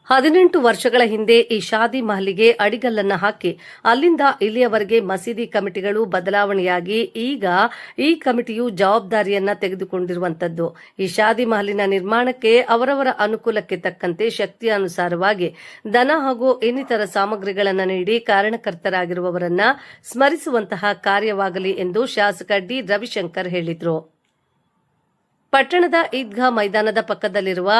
18 ವರ್ಷಗಳ ಹಿಂದೆ ಈ ಶಾದಿ ಮಹಲಿಗೆ ಅಡಿಗಲ್ಲನ್ನ ಹಾಕಿ ಅಲ್ಲಿಂದ ಇಲ್ಲಿಯವರೆಗೆ ಮಸೀದಿ ಕಮಿಟಿಗಳು ಬದಲಾವಣೆಯಾಗಿ ಈಗ ಈ ಕಮಿಟಿಯು ಜವಾಬ್ದಾರಿಯನ್ನ ತೆಗೆದುಕೊಂಡಿರುವಂತದ್ದು. ಈ ಶಾದಿ ಮಹಲಿನ ನಿರ್ಮಾಣಕ್ಕೆ ಅವರವರ ಅನುಕೂಲಕ್ಕೆ ತಕ್ಕಂತೆ ಶಕ್ತಿಯ ಅನುಸಾರವಾಗಿ ದನ ಹಾಗೂ ಇನ್ನಿತರ ಸಾಮಗ್ರಿಗಳನ್ನು ನೀಡಿ ಕಾರಣಕರ್ತರಾಗಿರುವವರನ್ನ ಸ್ಮರಿಸುವಂತಹ ಕಾರ್ಯವಾಗಲಿ ಎಂದು ಶಾಸಕ ಡಿ ರವಿಶಂಕರ್ ಹೇಳಿದರು. ಪಟ್ಟಣದ ಈದ್ಗಾ ಮೈದಾನದ ಪಕ್ಕದಲ್ಲಿರುವ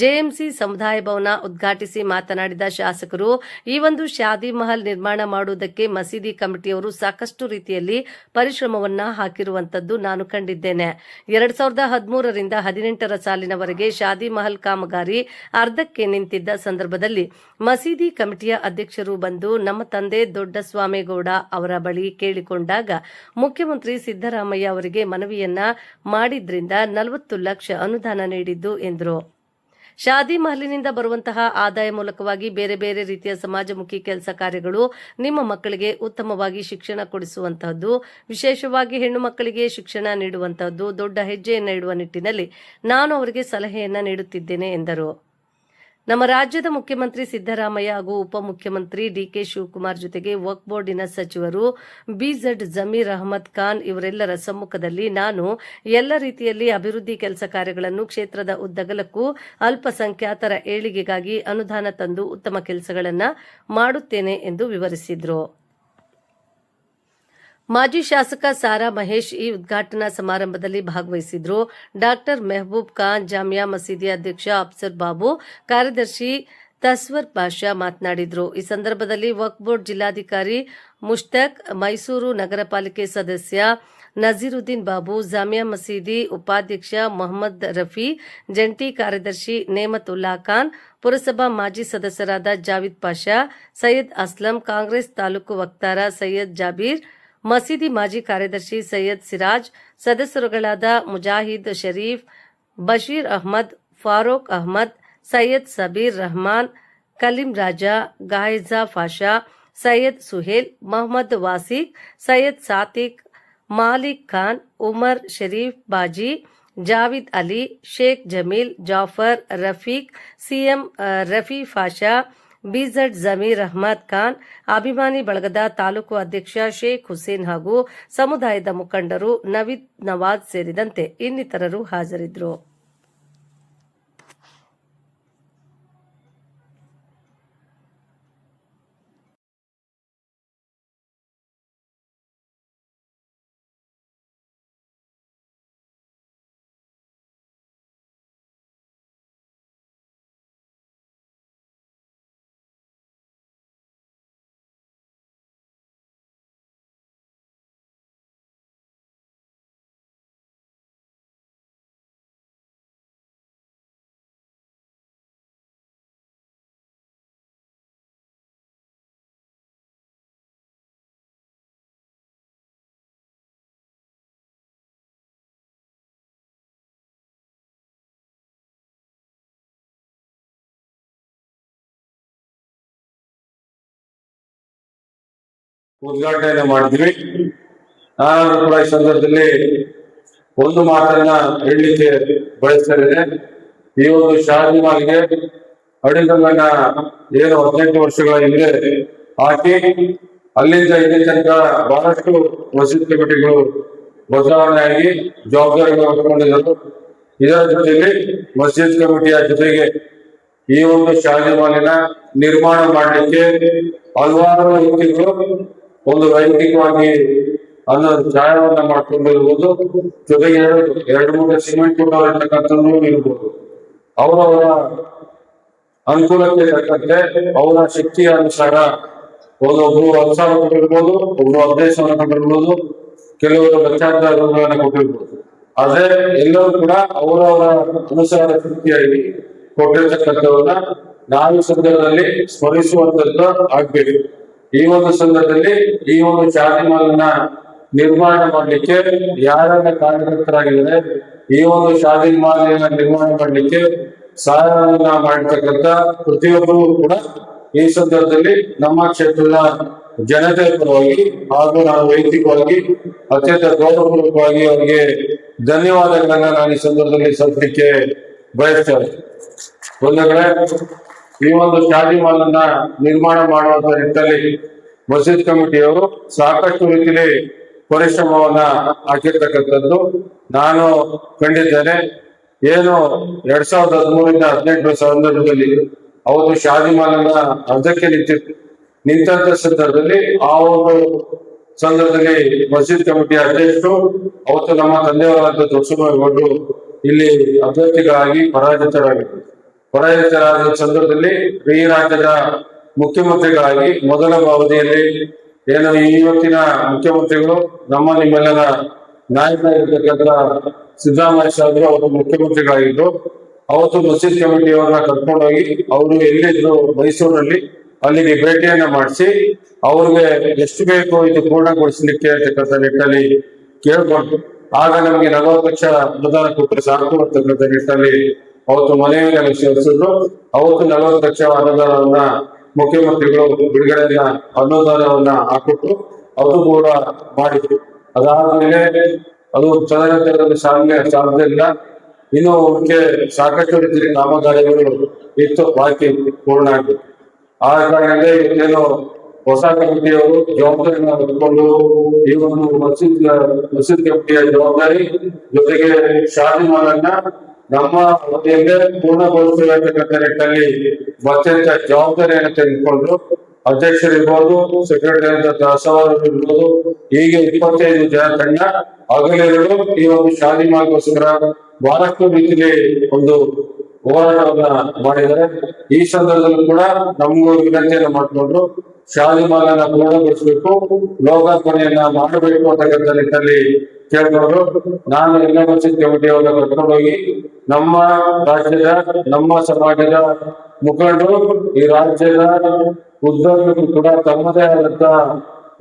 ಜೆಎಂಸಿ ಸಮುದಾಯ ಭವನ ಉದ್ಘಾಟಿಸಿ ಮಾತನಾಡಿದ ಶಾಸಕರು, ಈ ಒಂದು ಶಾದಿ ಮಹಲ್ ನಿರ್ಮಾಣ ಮಾಡುವುದಕ್ಕೆ ಮಸೀದಿ ಕಮಿಟಿಯವರು ಸಾಕಷ್ಟು ರೀತಿಯಲ್ಲಿ ಪರಿಶ್ರಮವನ್ನ ಹಾಕಿರುವಂತದ್ದು ನಾನು ಕಂಡಿದ್ದೇನೆ. 2013ರಿಂದ 18ರ ಸಾಲಿನವರೆಗೆ ಶಾದಿ ಮಹಲ್ ಕಾಮಗಾರಿ ಅರ್ಧಕ್ಕೆ ನಿಂತಿದ್ದ ಸಂದರ್ಭದಲ್ಲಿ ಮಸೀದಿ ಕಮಿಟಿಯ ಅಧ್ಯಕ್ಷರು ಬಂದು ನಮ್ಮ ತಂದೆ ದೊಡ್ಡ ಸ್ವಾಮೇಗೌಡ ಅವರ ಬಳಿ ಕೇಳಿಕೊಂಡಾಗ ಮುಖ್ಯಮಂತ್ರಿ ಸಿದ್ದರಾಮಯ್ಯ ಅವರಿಗೆ ಮನವಿಯನ್ನ ಮಾಡಿದ್ರಿಂದ 40 ಲಕ್ಷ ಅನುದಾನ ನೀಡಿದ್ದು ಎಂದರು. ಶಾದಿ ಮಹಲಿನಿಂದ ಬರುವಂತಹ ಆದಾಯ ಮೂಲಕವಾಗಿ ಬೇರೆ ಬೇರೆ ರೀತಿಯ ಸಮಾಜಮುಖಿ ಕೆಲಸ ಕಾರ್ಯಗಳು, ನಿಮ್ಮ ಮಕ್ಕಳಿಗೆ ಉತ್ತಮವಾಗಿ ಶಿಕ್ಷಣ ಕೊಡಿಸುವಂತಹದ್ದು, ವಿಶೇಷವಾಗಿ ಹೆಣ್ಣು ಮಕ್ಕಳಿಗೆ ಶಿಕ್ಷಣ ನೀಡುವಂತಹದ್ದು ದೊಡ್ಡ ಹೆಜ್ಜೆಯನ್ನು ಇಡುವ ನಿಟ್ಟಿನಲ್ಲಿ ನಾನು ಅವರಿಗೆ ಸಲಹೆಯನ್ನ ನೀಡುತ್ತಿದ್ದೇನೆ ಎಂದರು. ನಮ್ಮ ರಾಜ್ಯದ ಮುಖ್ಯಮಂತ್ರಿ ಸಿದ್ದರಾಮಯ್ಯ ಹಾಗೂ ಉಪಮುಖ್ಯಮಂತ್ರಿ ಡಿಕೆ ಶಿವಕುಮಾರ್ ಜೊತೆಗೆ ವಕ್ಫ್ ಬೋರ್ಡಿನ ಸಚಿವರು ಬಿಜೆಡ್ ಜಮೀರ್ ಅಹಮದ್ ಖಾನ್ ಇವರೆಲ್ಲರ ಸಮ್ಮುಖದಲ್ಲಿ ನಾನು ಎಲ್ಲ ರೀತಿಯಲ್ಲಿ ಅಭಿವೃದ್ಧಿ ಕೆಲಸ ಕಾರ್ಯಗಳನ್ನು ಕ್ಷೇತ್ರದ ಉದ್ದಗಲಕ್ಕೂ ಅಲ್ಪಸಂಖ್ಯಾತರ ಏಳಿಗೆಗಾಗಿ ಅನುದಾನ ತಂದು ಉತ್ತಮ ಕೆಲಸಗಳನ್ನು ಮಾಡುತ್ತೇನೆ ಎಂದು ವಿವರಿಸಿದರು. ಮಾಜಿ ಶಾಸಕ ಸಾರಾ ಮಹೇಶ್ ಈ ಉದ್ಘಾಟನಾ ಸಮಾರಂಭದಲ್ಲಿ ಭಾಗವಹಿಸಿದ್ರು. ಡಾಕ್ಟರ್ ಮೆಹಬೂಬ್ ಖಾನ್, ಜಾಮಿಯಾ ಮಸೀದಿ ಅಧ್ಯಕ್ಷ ಅಫ್ಸರ್ ಬಾಬು, ಕಾರ್ಯದರ್ಶಿ ತಸ್ವರ್ ಪಾಷಾ ಮಾತನಾಡಿದರು. ಈ ಸಂದರ್ಭದಲ್ಲಿ ವಕ್ಫ್ ಬೋರ್ಡ್ ಜಿಲ್ಲಾಧಿಕಾರಿ ಮುಷ್ತಾಕ್, ಮೈಸೂರು ನಗರ ಪಾಲಿಕೆ ಸದಸ್ಯ ನಜೀರುದ್ದೀನ್ ಬಾಬು, ಜಾಮಿಯಾ ಮಸೀದಿ ಉಪಾಧ್ಯಕ್ಷ ಮೊಹಮ್ಮದ್ ರಫಿ, ಜಂಟಿ ಕಾರ್ಯದರ್ಶಿ ನೇಮತುಲ್ಲಾ ಖಾನ್, ಪುರಸಭಾ ಮಾಜಿ ಸದಸ್ಯರಾದ ಜಾವಿದ್ ಪಾಷಾ, ಸೈಯದ್ ಅಸ್ಲಂ, ಕಾಂಗ್ರೆಸ್ ತಾಲೂಕು ವಕ್ತಾರ ಸೈಯದ್ ಜಾಬೀರ್, ಮಸೀದಿ ಮಾಜಿ ಕಾರ್ಯದರ್ಶಿ ಸೈಯದ್ ಸಿರಾಜ್, ಸದಸ್ಯರುಗಳಾದ ಮುಜಾಹಿದ್ ಶರೀಫ್, ಬಶೀರ್ ಅಹ್ಮದ್, ಫಾರೂಕ್ ಅಹ್ಮದ್, ಸೈಯದ್ ಸಬೀರ್ ರಹಮಾನ್, ಕಲೀಂ ರಾಜಾ, ಗಾಯಿಜಾ ಫಾಷಾ, ಸೈಯದ್ ಸುಹೇಲ್, ಮೊಹಮ್ಮದ್ ವಾಸಿಕ್, ಸೈಯದ್ ಸಾತಿಕ್, ಮಾಲಿಕ್ ಖಾನ್, ಉಮರ್ ಶರೀಫ್ ಬಾಜಿ, ಜಾವಿದ್ ಅಲಿ, ಶೇಖ್ ಜಮೀಲ್, ಜಾಫರ್, ರಫೀಕ್, ಸಿಎಂ ರಫಿ ಫಾಷಾ, ಬಿಜೆಡ್ ಜಮೀರ್ ಅಹಮದ್ ಖಾನ್, ಅಭಿಮಾನಿ ಬಳಗದ ತಾಲೂಕು ಅಧ್ಯಕ್ಷ ಶೇಖ್ ಹುಸೇನ್ ಹಾಗೂ ಸಮುದಾಯದ ಮುಖಂಡರು ನವೀದ್ ನವಾಜ್ ಸೇರಿದಂತೆ ಇನ್ನಿತರರು ಹಾಜರಿದ್ದರು. ಉದ್ಘಾಟನೆ ಮಾಡಿದ್ವಿ. ನಾನು ಕೂಡ ಈ ಸಂದರ್ಭದಲ್ಲಿ ಒಂದು ಮಾತನ್ನ ಹೇಳಲಿಕ್ಕೆ ಬಯಸ್ತಾ. ಈ ಒಂದು ಶಾದಿ ಮಹಲ್ಗೆ ಅಡಿಗಲ್ಲನ್ನ ಏನು 18 ವರ್ಷಗಳ ಹಿಂದೆ ಹಾಕಿ ಅಲ್ಲಿಂದ ಇಲ್ಲಿ ತನಕ ಬಹಳಷ್ಟು ಮಸೀದಿ ಕಮಿಟಿಗಳು ಬದಲಾವಣೆಯಾಗಿ ಜವಾಬ್ದಾರಿಗಳು ಹೊತ್ಕೊಂಡಿದ್ದರು. ಇದರ ಜೊತೆಯಲ್ಲಿ ಮಸೀದ್ ಕಮಿಟಿಯ ಜೊತೆಗೆ ಈ ಒಂದು ಶಾದಿ ಮಹಲಿನ ನಿರ್ಮಾಣ ಮಾಡಲಿಕ್ಕೆ ಹಲವಾರು ವ್ಯಕ್ತಿಗಳು ಒಂದು ವೈಯಕ್ತಿಕವಾಗಿ ಅನ್ನೋದು ಛಾಯವನ್ನ ಮಾಡ್ಕೊಂಡಿರ್ಬೋದು. ಜೊತೆಗೆ ಎರಡು ಮೂರು ಸಿಮೆಂಟ್ ಇರ್ತಕ್ಕಂಥದ್ದು ಇರ್ಬೋದು. ಅವರವರ ಅನುಕೂಲಕ್ಕೆ ತಕ್ಕಂತೆ ಅವರ ಶಕ್ತಿಯ ಅನುಸಾರ ಒಬ್ಬರು 10,000 ಕೊಟ್ಟಿರ್ಬೋದು, ಒಬ್ರು 15,000 ಕೊಟ್ಟಿರ್ಬೋದು, ಕೆಲವರು ಲಕ್ಷಾಂತರ ರೂಪಾಯಿಗಳನ್ನ ಕೊಟ್ಟಿರ್ಬೋದು. ಆದ್ರೆ ಎಲ್ಲರೂ ಕೂಡ ಅವರವರ ಅನುಸಾರ ಶಕ್ತಿಯಾಗಿ ಕೊಟ್ಟಿರ್ತಕ್ಕಂಥವನ್ನ ನಾವು ಸಂದರ್ಭದಲ್ಲಿ ಸ್ಮರಿಸುವಂತದ್ದು ಆಗ್ಬೇಕು. ಈ ಒಂದು ಸಂದರ್ಭದಲ್ಲಿ ಈ ಒಂದು ಶಾದಿ ಮಹಲ್ನ ನಿರ್ಮಾಣ ಮಾಡಲಿಕ್ಕೆ ಯಾರೆಲ್ಲ ಕಾರ್ಯಕರ್ತರಾಗಿದ್ದಾರೆ, ಈ ಒಂದು ಶಾದಿ ಮಹಲ್ನ ನಿರ್ಮಾಣ ಮಾಡಲಿಕ್ಕೆ ಸಹಾಯವನ್ನ ಮಾಡಿರ್ತಕ್ಕಂಥ ಪ್ರತಿಯೊಬ್ಬರು ಕೂಡ ಈ ಸಂದರ್ಭದಲ್ಲಿ ನಮ್ಮ ಕ್ಷೇತ್ರದ ಜನತೆ ಪರವಾಗಿ ಹಾಗೂ ನಾವು ವೈಯಕ್ತಿಕವಾಗಿ ಅತ್ಯಂತ ಗೌರವಪೂರ್ವಕವಾಗಿ ಅವರಿಗೆ ಧನ್ಯವಾದಗಳನ್ನ ನಾನು ಈ ಸಂದರ್ಭದಲ್ಲಿ ಸಲ್ಲಿಸಲಿಕ್ಕೆ ಬಯಸ್ತೇನೆ. ಒಂದು ಕಡೆ ಈ ಒಂದು ಶಾದಿ ಮಾಲ್ ಅನ್ನ ನಿರ್ಮಾಣ ಮಾಡುವಂತ ನಿಟ್ಟಿನಲ್ಲಿ ಮಸೀದ್ ಕಮಿಟಿಯವರು ಸಾಕಷ್ಟು ರೀತಿಯಲ್ಲಿ ಪರಿಶ್ರಮವನ್ನ ಹಾಕಿರ್ತಕ್ಕಂಥದ್ದು ನಾನು ಕಂಡಿದ್ದೇನೆ. ಏನು 2013ರಿಂದ 2018 ಸಂದರ್ಭದಲ್ಲಿ ಅವತ್ತು ಶಾದಿ ಮಾಲ್ ಅನ್ನ ಅರ್ಧಕ್ಕೆ ನಿಂತ ಸಂದರ್ಭದಲ್ಲಿ ಆ ಒಂದು ಸಂದರ್ಭದಲ್ಲಿ ಮಸೀದ್ ಕಮಿಟಿಯ ಅಧ್ಯಕ್ಷರು ಅವತ್ತು ನಮ್ಮ ತಂದೆಯವರಾದ ದೊಡ್ಡಸ್ವಾಮಿಗೌಡರು ಇಲ್ಲಿ ಅಭ್ಯರ್ಥಿಗಳಾಗಿ ಪರಾಜಿತರಾದ ಸಂದರ್ಭದಲ್ಲಿ ಈ ರಾಜ್ಯದ ಮುಖ್ಯಮಂತ್ರಿಗಳಾಗಿ ಮೊದಲ ಅವಧಿಯಲ್ಲಿ ಏನು ಇವತ್ತಿನ ಮುಖ್ಯಮಂತ್ರಿಗಳು ನಮ್ಮ ನಿಮ್ಮೆಲ್ಲರ ನಾಯಕರಾಗಿರ್ತಕ್ಕಂಥ ಸಿದ್ದರಾಮಯ್ಯ ಸಾಹೇಬರು ಅವರು ಮುಖ್ಯಮಂತ್ರಿಗಳಾಗಿದ್ದು ಅವತ್ತು ಮಸೀದ್ ಕಮಿಟಿಯವರನ್ನ ಕರ್ಕೊಂಡೋಗಿ ಅವರು ಎಲ್ಲಿದ್ರು ಮೈಸೂರಿನಲ್ಲಿ ಅಲ್ಲಿಗೆ ಭೇಟಿಯನ್ನ ಮಾಡಿಸಿ ಅವ್ರಿಗೆ ಎಷ್ಟು ಬೇಕೋ ಇದು ಪೂರ್ಣಗೊಳಿಸಲಿಕ್ಕೆ ಅಂತಕ್ಕಂಥ ನಿಟ್ಟಿನಲ್ಲಿ ಕೇಳ್ಕೊಂಡು ಆಗ ನಮ್ಗೆ 40 ಲಕ್ಷ ಅನುದಾನ ಕೊಟ್ಟರೆ ಸಾಕು ಅಂತಕ್ಕಂಥ ನಿಟ್ಟಿನಲ್ಲಿ ಅವತ್ತು ಮನೆಯಲ್ಲಿ ಸೇರಿಸಿದ್ರು. ಅವತ್ತು 40 ಲಕ್ಷ ಅನುದಾನವನ್ನ ಮುಖ್ಯಮಂತ್ರಿಗಳು ಬಿಡುಗಡೆಯ ಅನುದಾನವನ್ನ ಹಾಕಿಟ್ಟು ಅದು ಕೂಡ ಮಾಡಿದ್ರು. ಅದಾದ್ಮೇಲೆ ಅದು ತದನಂತರದಲ್ಲಿ ಸಾಧ್ಯವಿಲ್ಲ. ಇನ್ನು ಮುಖ್ಯ ಸಾಕಷ್ಟು ರೀತಿಯ ಕಾಮಗಾರಿಗಳು ಇತ್ತು, ಬಾಕಿ ಪೂರ್ಣ ಆಗಿತ್ತು. ಆ ಕಾರಣದಿಂದ ಇವತ್ತೇನು ಹೊಸ ಕಮಿಟಿಯವರು ಜವಾಬ್ದಾರಿನ ಹೊತ್ಕೊಂಡು ಈ ಒಂದು ಮಸೀದ್ ಕಮಿಟಿಯ ಜವಾಬ್ದಾರಿ ಜೊತೆಗೆ ಶಾದಿ ಮಾಲನ್ನ ನಮ್ಮ ಅವಧಿಯಲ್ಲೇ ಪೂರ್ಣಗೊಳಿಸತಕ್ಕಂಥ ನಿಟ್ಟಿನಲ್ಲಿ ಅತ್ಯಂತ ಜವಾಬ್ದಾರಿಯನ್ನು ತೆಗೆದುಕೊಂಡು ಅಧ್ಯಕ್ಷರಿರ್ಬೋದು, ಸೆಕ್ರೆಟರಿ ಅಂತ ದಾಸವಾರ ಇರ್ಬೋದು, ಹೀಗೆ 25 ಜನ ತಂಡ ಹಗಲಿರುಳು ಈ ಒಂದು ಶಾದಿ ಮಾಲ್ಗೋಸ್ಕರ ಬಹಳಷ್ಟು ರೀತಿಯಲ್ಲಿ ಒಂದು ಹೋರಾಟವನ್ನ ಮಾಡಿದ್ದಾರೆ. ಈ ಸಂದರ್ಭದಲ್ಲೂ ಕೂಡ ನಮಗೂ ವಿನಂತಿಯನ್ನ ಮಾಡಿಕೊಂಡು ಶಾದಿ ಮಾಲನ್ನ ಪೂರ್ಣಗೊಳಿಸಬೇಕು, ಲೋಕಾರ್ಪಣೆಯನ್ನ ಮಾಡಬೇಕು ಅಂತಕ್ಕಂಥ ನಿಟ್ಟಿನಲ್ಲಿ ಕೇಳ್ಕೊಂಡು ನಾನು ಎಲ್ಲ ಮಸೀದ್ ಕಮಿಟಿಯವನ್ನ ಕರ್ಕೊಂಡೋಗಿ ನಮ್ಮ ರಾಜ್ಯದ ನಮ್ಮ ಸಮಾಜದ ಮುಖಂಡರು ಈ ರಾಜ್ಯದ ಉದ್ಯೋಗಕ್ಕೂ ಕೂಡ ತಮ್ಮದೇ ಆದಂತ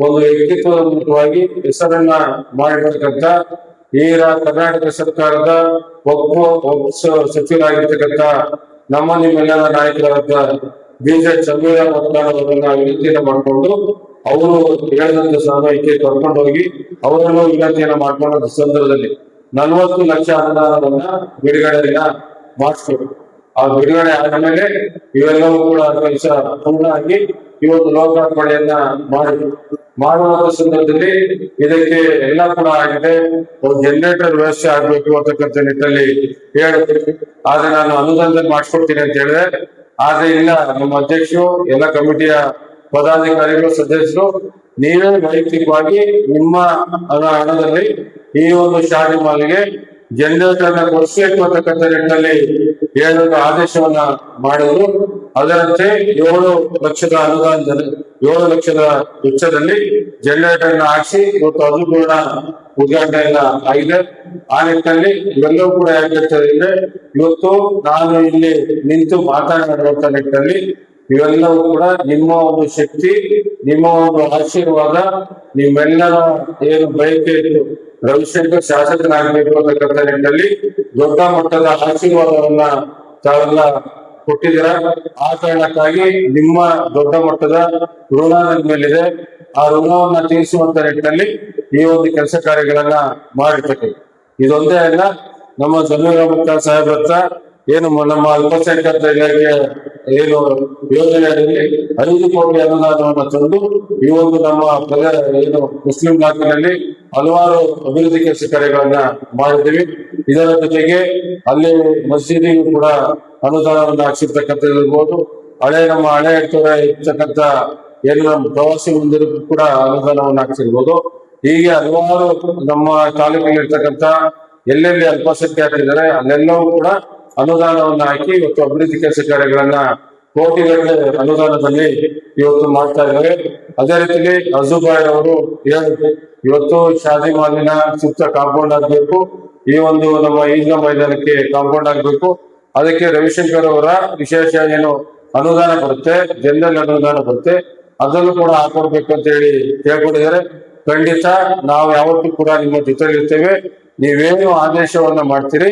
ಒಂದು ವ್ಯಕ್ತಿತ್ವದ ಮೂಲಕವಾಗಿ ಹೆಸರನ್ನ ಮಾಡಿರ್ತಕ್ಕಂಥ ಈ ಕರ್ನಾಟಕ ಸರ್ಕಾರದ ಸಚಿವರಾಗಿರ್ತಕ್ಕಂಥ ನಮ್ಮ ನಿಮ್ಮೆಲ್ಲರ ನಾಯಕರಾದ ಬಿಜೆ ಸಂವಿಧಾನ ಅವರನ್ನ ವಿನಂತಿಯನ್ನ ಮಾಡಿಕೊಂಡು ಅವರು ಹೇಳಿದಂತ ಸಮಯಕ್ಕೆ ಕರ್ಕೊಂಡೋಗಿ ಅವರನ್ನು ವಿನಂತಿಯನ್ನ ಮಾಡ್ಕೊಂಡ ಸಂದರ್ಭದಲ್ಲಿ 40 ಲಕ್ಷ ಅನುದಾನವನ್ನ ಬಿಡುಗಡೆಯನ್ನ ಮಾಡಿಸ್ಬೇಕು. ಆ ಬಿಡುಗಡೆ ಆದ ಮೇಲೆ ಇವೆಲ್ಲವೂ ಕೂಡ ಕೆಲಸ ಪೂರ್ಣ ಆಗಿ ಈ ಒಂದು ಲೋಕಾರ್ಪಣೆಯನ್ನ ಮಾಡುವಂತ ಸಂದರ್ಭದಲ್ಲಿ ಇದಕ್ಕೆ ಎಲ್ಲ ಕೂಡ ಆಗಿದೆ. ಒಂದು ಜನರೇಟರ್ ವ್ಯವಸ್ಥೆ ಆಗ್ಬೇಕು ಅಂತಕ್ಕಂಥ ನಿಟ್ಟಿನಲ್ಲಿ ಹೇಳಿದ್ರು. ಆದ್ರೆ ನಾನು ಅನುದಾನದಲ್ಲಿ ಮಾಡಿಸ್ಕೊಡ್ತೀನಿ ಅಂತ ಹೇಳಿದೆ. ಆದ್ರೆ ಇಲ್ಲ, ನಮ್ಮ ಅಧ್ಯಕ್ಷರು ಎಲ್ಲ ಕಮಿಟಿಯ ಪದಾಧಿಕಾರಿಗಳು ಸದಸ್ಯರು ನೀವೇ ವೈಯಕ್ತಿಕವಾಗಿ ನಿಮ್ಮ ಹಣದಲ್ಲಿ ಈ ಒಂದು ಶಾದಿ ಮಾಲ್ಗೆ ಜನರೇಟರ್ನ ಕೊಡಿಸ್ಬೇಕು ಅಂತಕ್ಕಂಥ ನಿಟ್ಟಿನಲ್ಲಿ ಹೇಳಲು ಆದೇಶವನ್ನ ಮಾಡಿದ್ರು. ಅದರಂತೆ 7 ಲಕ್ಷದ ಅನುದಾನದಲ್ಲಿ 7 ಲಕ್ಷದ ವೆಚ್ಚದಲ್ಲಿ ಜನರೇಟರ್ನ ಹಾಕಿಸಿ ಇವತ್ತು ಅದು ಕೂಡ ಉದ್ಘಾಟನೆ ಆಗಿದೆ. ಆ ನಿಟ್ಟಿನಲ್ಲಿ ಇವೆಲ್ಲವೂ ಕೂಡ ಹೇಗಿರ್ತದೆ ಅಂದ್ರೆ ಇವತ್ತು ನಾನು ಇಲ್ಲಿ ನಿಂತು ಮಾತನಾಡುವಂತ ನಿಟ್ಟಿನಲ್ಲಿ ಇವೆಲ್ಲವೂ ಕೂಡ ನಿಮ್ಮ ಒಂದು ಶಕ್ತಿ, ನಿಮ್ಮ ಒಂದು ಆಶೀರ್ವಾದ, ನಿಮ್ಮೆಲ್ಲರ ಏನು ಬಯಕೆ ಇತ್ತು ರವಿಶಂಕರ್ ಶಾಸಕನಾಗಬೇಕು ಅಂತಕ್ಕಂಥ ನಿಟ್ಟಿನಲ್ಲಿ ದೊಡ್ಡ ಮಟ್ಟದ ಆಶೀರ್ವಾದವನ್ನ ತಾವೆಲ್ಲ ಕೊಟ್ಟಿದ್ದೀರ. ಆ ಕಾರಣಕ್ಕಾಗಿ ನಿಮ್ಮ ದೊಡ್ಡ ಮಟ್ಟದ ಋಣ ನನ್ನ ಮೇಲಿದೆ. ಆ ಋಣವನ್ನ ತೀರಿಸುವಂತ ನಿಟ್ಟಿನಲ್ಲಿ ಈ ಒಂದು ಕೆಲಸ ಕಾರ್ಯಗಳನ್ನ ಮಾಡಿರ್ತಕ್ಕಂಥ ಇದೊಂದೇ ಅಲ್ಲ, ನಮ್ಮ ಜಮೀರ್ ಸಾಹೇಬ್ರ ಹತ್ರ ಏನು ನಮ್ಮ ಅಲ್ಪಸಂಖ್ಯಾತ ಇಲಾಖೆ ಏನು ಯೋಜನೆಯಲ್ಲಿ 5 ಕೋಟಿ ಅನುದಾನವನ್ನು ತಂದು ಈ ಒಂದು ನಮ್ಮ ಏನು ಮುಸ್ಲಿಂ ನಾಡಿನಲ್ಲಿ ಹಲವಾರು ಅಭಿವೃದ್ಧಿ ಕೆಲಸ ಕಾರ್ಯಗಳನ್ನ ಮಾಡಿದ್ದೀವಿ. ಇದರ ಜೊತೆಗೆ ಅಲ್ಲಿ ಮಸೀದಿಗೂ ಕೂಡ ಅನುದಾನವನ್ನು ಹಾಕ್ಸಿರ್ತಕ್ಕಂಥದ್ದು ಇರ್ಬೋದು. ನಮ್ಮ ಹಳೆ ಇರ್ತಕ್ಕಂಥ ಏನು ನಮ್ಮ ಪ್ರವಾಸಿ ಮಂದಿರಕ್ಕೂ ಕೂಡ ಅನುದಾನವನ್ನು ಹಾಕ್ಸಿರ್ಬೋದು. ಹೀಗೆ ಹಲವಾರು ನಮ್ಮ ತಾಲೂಕಿನಲ್ಲಿ ಇರ್ತಕ್ಕಂಥ ಎಲ್ಲೆಲ್ಲಿ ಅಲ್ಪಸಂಖ್ಯಾತರಿದ್ದಾರೆ ಅಲ್ಲೆಲ್ಲವೂ ಕೂಡ ಅನುದಾನವನ್ನ ಹಾಕಿ ಇವತ್ತು ಅಭಿವೃದ್ಧಿ ಕೆಲಸ ಕಾರ್ಯಗಳನ್ನ ಕೋಟಿಗಟ್ಟಲೆ ಅನುದಾನದಲ್ಲಿ ಇವತ್ತು ಮಾಡ್ತಾ ಇದ್ದಾರೆ. ಅದೇ ರೀತಿಯಲ್ಲಿ ಅಜುಬಾಯ್ ಅವರು ಇವತ್ತು ಶಾದಿ ಮಾಲಿನ ಸುತ್ತ ಕಾಂಪೌಂಡ್ ಆಗ್ಬೇಕು, ಈ ಒಂದು ನಮ್ಮ ಈದ್ಗಾ ಮೈದಾನಕ್ಕೆ ಕಾಂಪೌಂಡ್ ಆಗ್ಬೇಕು. ಅದಕ್ಕೆ ರವಿಶಂಕರ್ ಅವರ ವಿಶೇಷ ಏನು ಅನುದಾನ ಬರುತ್ತೆ, ಜನರಲ್ ಅನುದಾನ ಬರುತ್ತೆ, ಅದನ್ನು ಕೂಡ ಹಾಕೊಡ್ಬೇಕು ಅಂತ ಹೇಳಿ ಕೇಳ್ಕೊಂಡಿದ್ದಾರೆ. ಖಂಡಿತ ನಾವು ಯಾವತ್ತೂ ಕೂಡ ನಿಮ್ಮ ಜೊತೆಲಿ ಇರ್ತೇವೆ. ನೀವೇನು ಆದೇಶವನ್ನ ಮಾಡ್ತೀರಿ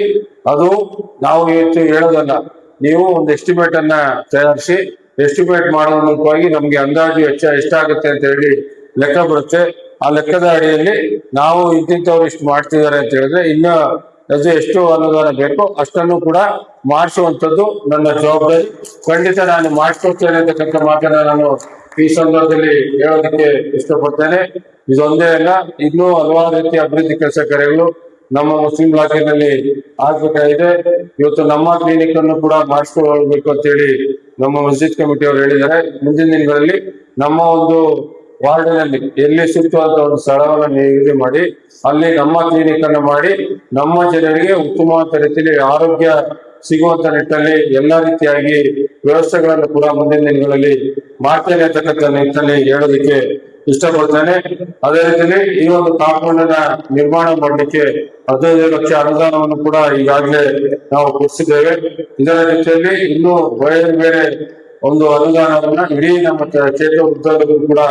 ಅದು ನಾವು ಇವತ್ತು ಹೇಳೋದಲ್ಲ, ನೀವು ಒಂದು ಎಸ್ಟಿಮೇಟ್ ಅನ್ನ ತಯಾರಿಸಿ ಎಸ್ಟಿಮೇಟ್ ಮಾಡೋ ಮೂಲಕವಾಗಿ ನಮ್ಗೆ ಅಂದಾಜು ವೆಚ್ಚ ಎಷ್ಟಾಗುತ್ತೆ ಅಂತ ಹೇಳಿ ಲೆಕ್ಕ ಬರುತ್ತೆ. ಆ ಲೆಕ್ಕದ ಅಡಿಯಲ್ಲಿ ನಾವು ಇಂತಿಂತವ್ರು ಇಷ್ಟು ಮಾಡ್ತಿದ್ದಾರೆ ಅಂತ ಹೇಳಿದ್ರೆ ಇನ್ನ ಅದು ಎಷ್ಟು ಅನುದಾನ ಬೇಕೋ ಅಷ್ಟನ್ನು ಕೂಡ ಮಾಡಿಸುವಂತದ್ದು ನನ್ನ ಜವಾಬ್ದಾರಿ. ಖಂಡಿತ ನಾನು ಮಾಡಿಸ್ಕೊಡ್ತೇನೆ ಅಂತಕ್ಕಂಥ ಮಾತನ್ನ ನಾನು ಈ ಸಂದರ್ಭದಲ್ಲಿ ಹೇಳೋದಕ್ಕೆ ಇಷ್ಟಪಡ್ತೇನೆ. ಇದೊಂದೇ ಅಲ್ಲ, ಇನ್ನೂ ಹಲವಾರು ರೀತಿಯ ಅಭಿವೃದ್ಧಿ ಕೆಲಸ ಕಾರ್ಯಗಳು ನಮ್ಮ ಮುಸ್ಲಿಂ ಇಲಾಖೆಯಲ್ಲಿ ಆಗ್ಬೇಕಾಗಿದೆ. ಇವತ್ತು ನಮ್ಮ ಕ್ಲಿನಿಕ್ ಅನ್ನು ಕೂಡ ಮಾಡಿಸ್ಕೊಳ್ಬೇಕು ಅಂತ ಹೇಳಿ ನಮ್ಮ ಮಸ್ಜಿದ್ ಕಮಿಟಿ ಅವರು ಹೇಳಿದ್ದಾರೆ. ಮುಂದಿನ ದಿನಗಳಲ್ಲಿ ನಮ್ಮ ಒಂದು ವಾರ್ಡಿನಲ್ಲಿ ಎಲ್ಲಿ ಸೂಕ್ತವಾದ ಒಂದು ಸ್ಥಳವನ್ನು ನಿಗದಿ ಮಾಡಿ ಅಲ್ಲಿ ನಮ್ಮ ಕ್ಲಿನಿಕ್ ಅನ್ನು ಮಾಡಿ ನಮ್ಮ ಜನರಿಗೆ ಉತ್ತಮವಾದ ರೀತಿಯಲ್ಲಿ ಆರೋಗ್ಯ ಸಿಗುವಂತ ನಿಟ್ಟಿನಲ್ಲಿ ಎಲ್ಲಾ ರೀತಿಯಾಗಿ ವ್ಯವಸ್ಥೆಗಳನ್ನು ಕೂಡ ಮುಂದಿನ ದಿನಗಳಲ್ಲಿ ಮಾಡ್ತೇನೆ ಅಂತಕ್ಕಂಥ ನಿಟ್ಟಿನಲ್ಲಿ ಹೇಳೋದಕ್ಕೆ ಇಷ್ಟಪಡ್ತೇನೆ. ಅದೇ ರೀತಿಯಲ್ಲಿ ಈ ಒಂದು ಕಾಂಪೌಂಡ್ ನಿರ್ಮಾಣ ಮಾಡಲಿಕ್ಕೆ 15 ಲಕ್ಷ ಅನುದಾನವನ್ನು ಕೂಡ ಈಗಾಗಲೇ ನಾವು ಕೊಡಿಸಿದ್ದೇವೆ. ಇದರ ಜೊತೆಯಲ್ಲಿ ಇನ್ನೂ ಬೇರೆ ಬೇರೆ ಒಂದು ಅನುದಾನವನ್ನ ಇಡೀ ನಮ್ಮ ಕ್ಷೇತ್ರ ಉದ್ಯೋಗಕ್ಕೂ ಕೂಡ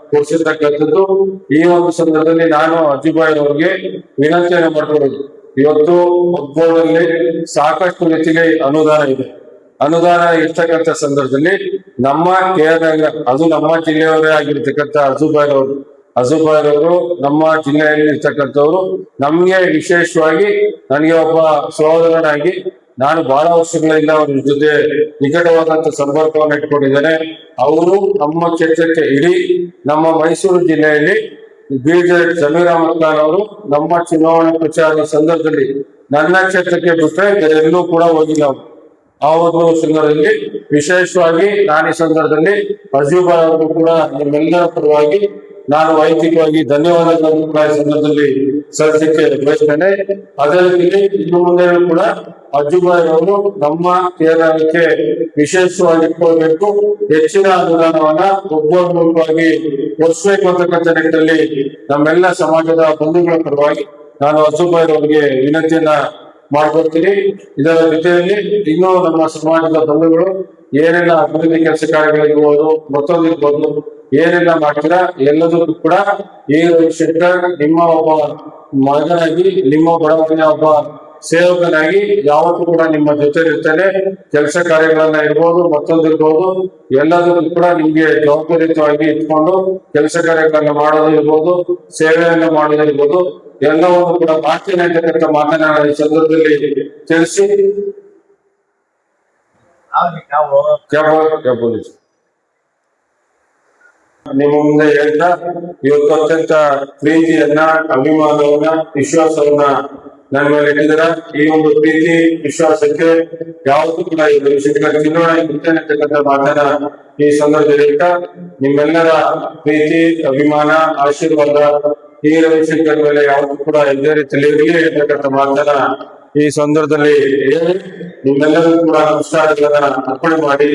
ಕೊಡಿಸಿರ್ತಕ್ಕಂಥದ್ದು. ಈ ಒಂದು ಸಂದರ್ಭದಲ್ಲಿ ನಾನು ಅಜ್ಜುಬಾಯಿ ಅವರಿಗೆ ವಿನಂತಿಯನ್ನು ಮಾಡ್ಕೊಳ್ಳೋದು, ಇವತ್ತು ಒಗ್ಗೂಡಲ್ಲಿ ಸಾಕಷ್ಟು ರೀತಿಗೆ ಅನುದಾನ ಇದೆ. ಅನುದಾನ ಇರ್ತಕ್ಕಂಥ ಸಂದರ್ಭದಲ್ಲಿ ನಮ್ಮ ಕೇರಳ, ಅದು ನಮ್ಮ ಜಿಲ್ಲೆಯವರೇ ಆಗಿರ್ತಕ್ಕಂಥ ಅಜುಬಾಯ್ ಅವರು ನಮ್ಮ ಜಿಲ್ಲೆಯಲ್ಲಿ ಇರ್ತಕ್ಕಂಥವ್ರು. ನಮ್ಗೆ ವಿಶೇಷವಾಗಿ ನನಗೆ ಒಬ್ಬ ಸಹೋದರನಾಗಿ ನಾನು ಬಹಳ ವರ್ಷಗಳಿಂದ ಅವ್ರ ಜೊತೆ ನಿಕಟವಾದಂತ ಸಂಪರ್ಕವನ್ನು ಇಟ್ಕೊಂಡಿದ್ದೇನೆ. ಅವರು ನಮ್ಮ ಕ್ಷೇತ್ರಕ್ಕೆ ಇಡೀ ನಮ್ಮ ಮೈಸೂರು ಜಿಲ್ಲೆಯಲ್ಲಿ ಬೀಜರ್ ಜಮೀರ್ ಅಹಮದ್ ಖಾನ್ ಅವರು ನಮ್ಮ ಚುನಾವಣಾ ಪ್ರಚಾರದ ಸಂದರ್ಭದಲ್ಲಿ ನನ್ನ ಕ್ಷೇತ್ರಕ್ಕೆ ಬಿಟ್ಟರೆ ಎಲ್ಲೂ ಕೂಡ ಹೋಗಿಲ್ಲ. ಆ ಒಂದು ಸಂದರ್ಭದಲ್ಲಿ ವಿಶೇಷವಾಗಿ ನಾನು ಈ ಸಂದರ್ಭದಲ್ಲಿ ಅಜೂಬಾ ಅವರು ಕೂಡ ನಿಮ್ಮೆಲ್ಲರ ಪರವಾಗಿ ನಾನು ವೈಯಕ್ತಿಕವಾಗಿ ಧನ್ಯವಾದಗಳನ್ನು ಕೂಡ ಈ ಸಂದರ್ಭದಲ್ಲಿ ಸಲ್ಲಿಸಲಿಕ್ಕೆ ಬಯಸ್ತೇನೆ. ಅದೇ ರೀತಿ ಇನ್ನು ಮುಂದೆ ಕೂಡ ಅಜ್ಜುಬಾಯಿ ಅವರು ನಮ್ಮ ಕೇರಳಕ್ಕೆ ವಿಶೇಷವಾಗಿ ಇಟ್ಕೊಳ್ಬೇಕು, ಹೆಚ್ಚಿನ ಅನುದಾನವನ್ನ ಒಬ್ಬೊಬ್ಬವಾಗಿ ಕೊಡಿಸ್ಬೇಕು ಅಂತಕ್ಕಂಥ ನಿಟ್ಟಿನಲ್ಲಿ ನಮ್ಮೆಲ್ಲ ಸಮಾಜದ ಬಂಧುಗಳ ಪರವಾಗಿ ನಾನು ಅಜ್ಜುಬಾಯಿ ಅವರಿಗೆ ವಿನಂತಿಯನ್ನ ಮಾಡ್ಕೊಡ್ತೀನಿ. ಇದರ ಜೊತೆಯಲ್ಲಿ ಇನ್ನೂ ನಮ್ಮ ಸಮಾಜದ ಬಂಧುಗಳು ಏನೆಲ್ಲ ಅಭಿವೃದ್ಧಿ ಕೆಲಸ ಕಾರ್ಯಗಳಿರ್ಬೋದು, ಮತ್ತೊಂದಿರ್ಬೋದು, ಏನೆಲ್ಲ ಮಾಡ್ತೀರಾ ಎಲ್ಲದಕ್ಕೂ ಕೂಡ ಈ ಶೆಟ್ಟರ್ ನಿಮ್ಮ ಒಬ್ಬ ಮಗನಾಗಿ, ನಿಮ್ಮ ಬಡವನ ಒಬ್ಬ ಸೇವಕನಾಗಿ ಯಾವತ್ತೂ ಕೂಡ ನಿಮ್ಮ ಜೊತೆ ಇರ್ತೇನೆ. ಕೆಲಸ ಕಾರ್ಯಗಳನ್ನ ಇರ್ಬೋದು, ಮತ್ತೊಂದಿರ್ಬೋದು, ಎಲ್ಲದಕ್ಕೂ ಕೂಡ ನಿಮ್ಗೆ ಜವಾಬ್ದಾರಿಯುತವಾಗಿ ಇಟ್ಕೊಂಡು ಕೆಲಸ ಕಾರ್ಯಗಳನ್ನ ಮಾಡೋದು ಇರ್ಬೋದು, ಸೇವೆಯನ್ನ ಮಾಡೋದಿರ್ಬೋದು, ಎಲ್ಲವನ್ನು ಕೂಡ ಮಾಡ್ತೇನೆ ಅಂತಕ್ಕಂಥ ಮಾತನ್ನ ಈ ಸಂದರ್ಭದಲ್ಲಿ ತಿಳಿಸಿ ನಿಮ್ಮ ಮುಂದೆ ಹೇಳ್ತಾ, ಇವತ್ತು ಅತ್ಯಂತ ಪ್ರೀತಿಯನ್ನ, ಅಭಿಮಾನವನ್ನ, ವಿಶ್ವಾಸವನ್ನ ನನ್ನ ಮೇಲೆ ಇಟ್ಟಿದ್ದೀರ. ಈ ಒಂದು ಪ್ರೀತಿ ವಿಶ್ವಾಸಕ್ಕೆ ಯಾವತ್ತೂ ಕೂಡ ಈ ರವಿಶಂಕರ್ ಚುನಾವಣೆ ಇರ್ತೇನೆ ಅಂತಕ್ಕಂಥ ಮಾತನ್ನ ಈ ಸಂದರ್ಭದಲ್ಲಿ ಹೇಳ್ತಾ, ನಿಮ್ಮೆಲ್ಲರ ಪ್ರೀತಿ, ಅಭಿಮಾನ, ಆಶೀರ್ವಾದ ಈ ರವಿಶಂಕರ್ ಮೇಲೆ ಯಾವತ್ತೂ ಕೂಡ ಇದೇ ರೀತಿಯಲ್ಲಿ ಇರಲಿ ಅಂತಕ್ಕಂಥ ಮಾತನ್ನ ಈ ಸಂದರ್ಭದಲ್ಲಿ ಹೇಳಿ ನಿಮ್ಮೆಲ್ಲರೂ ಕೂಡ ನಮಸ್ಕಾರಗಳನ್ನ ಅರ್ಪಣೆ ಮಾಡಿ